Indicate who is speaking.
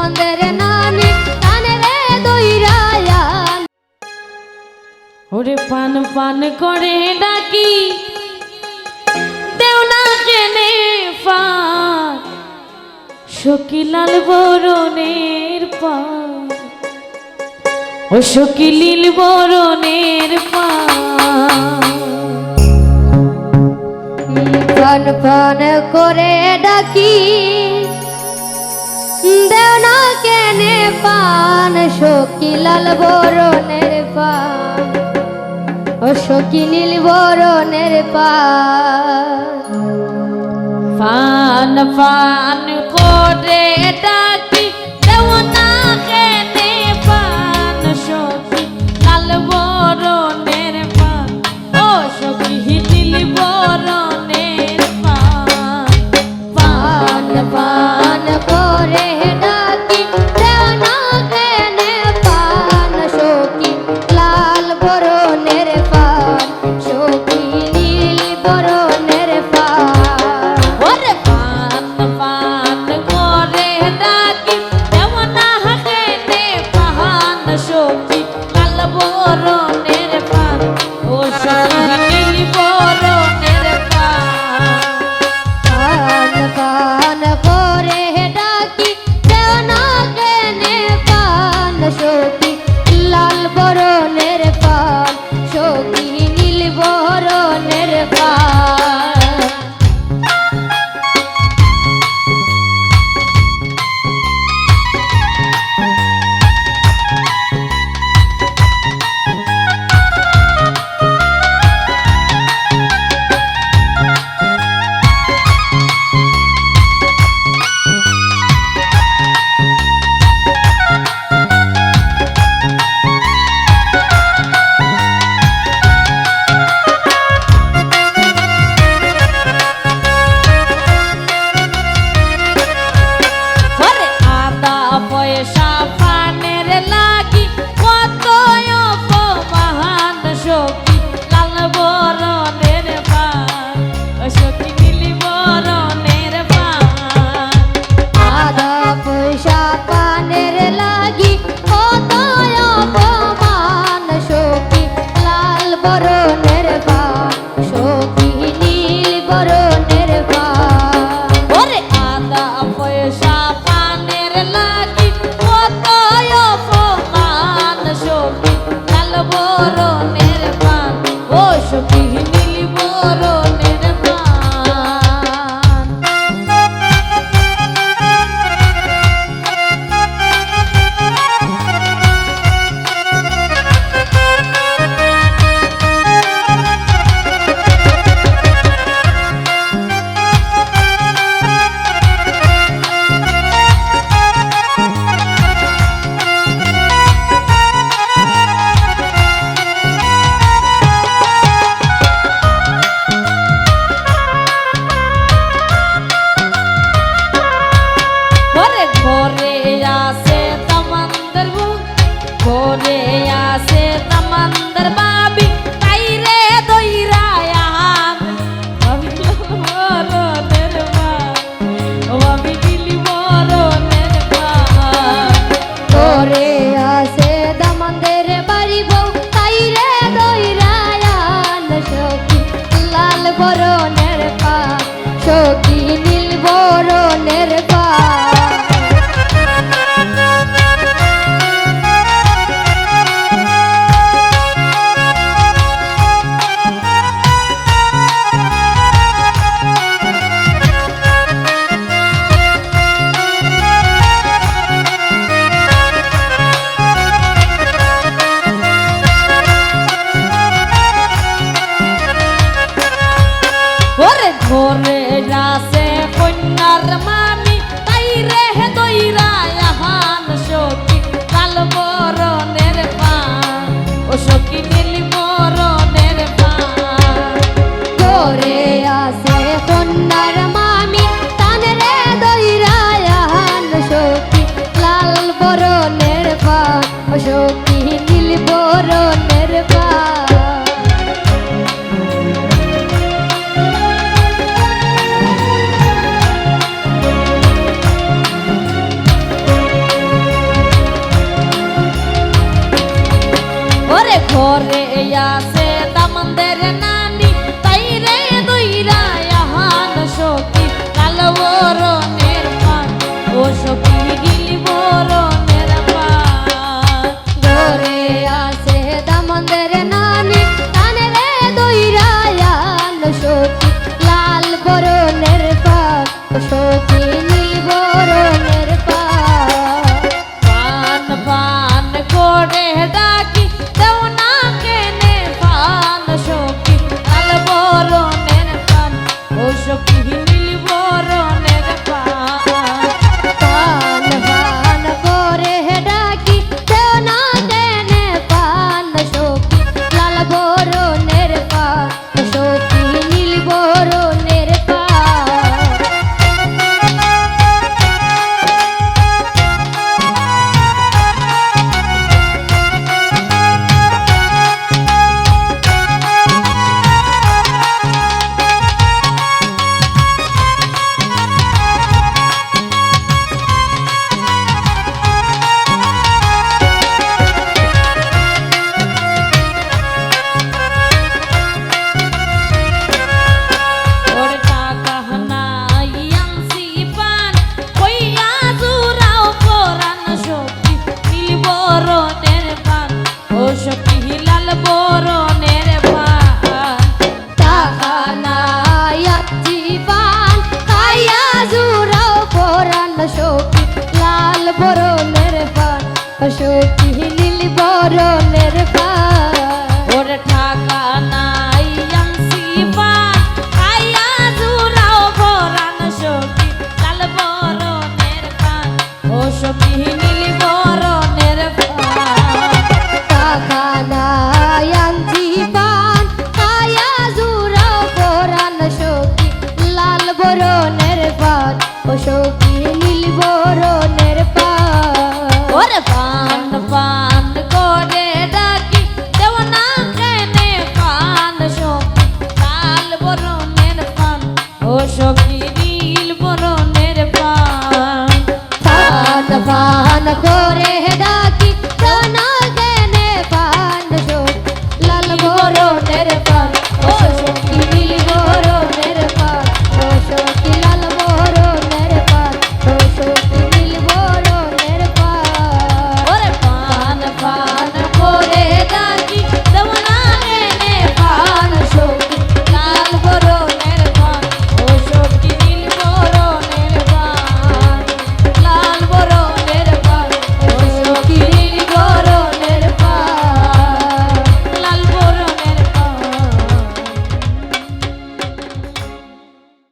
Speaker 1: নন্দের নানি টানে রে দইরায়ান
Speaker 2: ওরে পান পান করে ডাকি দেও না কেনে পান সকিলাল বরণের পান ও সকিলিল বরণের পান
Speaker 1: পান পান করে ডাকি দেও না কেনে পান সকিলাল বরণের পান ও সকিলিল বরণের পান
Speaker 2: পান পান করে ডাকি দেও না কেনে পান সকিলাল বরণের পান ও সকিলিল বরণের পান
Speaker 1: পান পান করে ডাকি দেও না কেনে পান সকিলাল বরণের পান সকিলিল বরণের পান
Speaker 2: ওরে পান পান করে ঘরে আছে দামদের নানি তাই রে দইরা আহান সখী লাল বরণের পান ও সখী নীল বরণের পান
Speaker 1: ঘরে আছে দামদের নানি কানে রে দইরায়ান সখী লাল বরণের পান সখী নীল বরণের পান
Speaker 2: পান পান করে ডাকি দেও না কেনে পান সখী লাল বরণের পান ও সখী নীল বরণের পান
Speaker 1: পান পান করে ডাকি দেও না কেনে পান সখী লাল বরণের পান সখী নীল বরণের পান
Speaker 2: ওর টাকা নাই আনছি পান কইয়া জুরাও পরান সখী নীল বরণের পান ও সখী লাল বরণের পান
Speaker 1: টাকা নাই আছি পান খাইয়া জুরাও পরান সখী লাল বরণের পান সখী নীল বরণের পান
Speaker 2: ওর টাকা নাই আনছি পান খাইয়া জুরাও পরান সখী লাল বরণের পান ও সখী নীল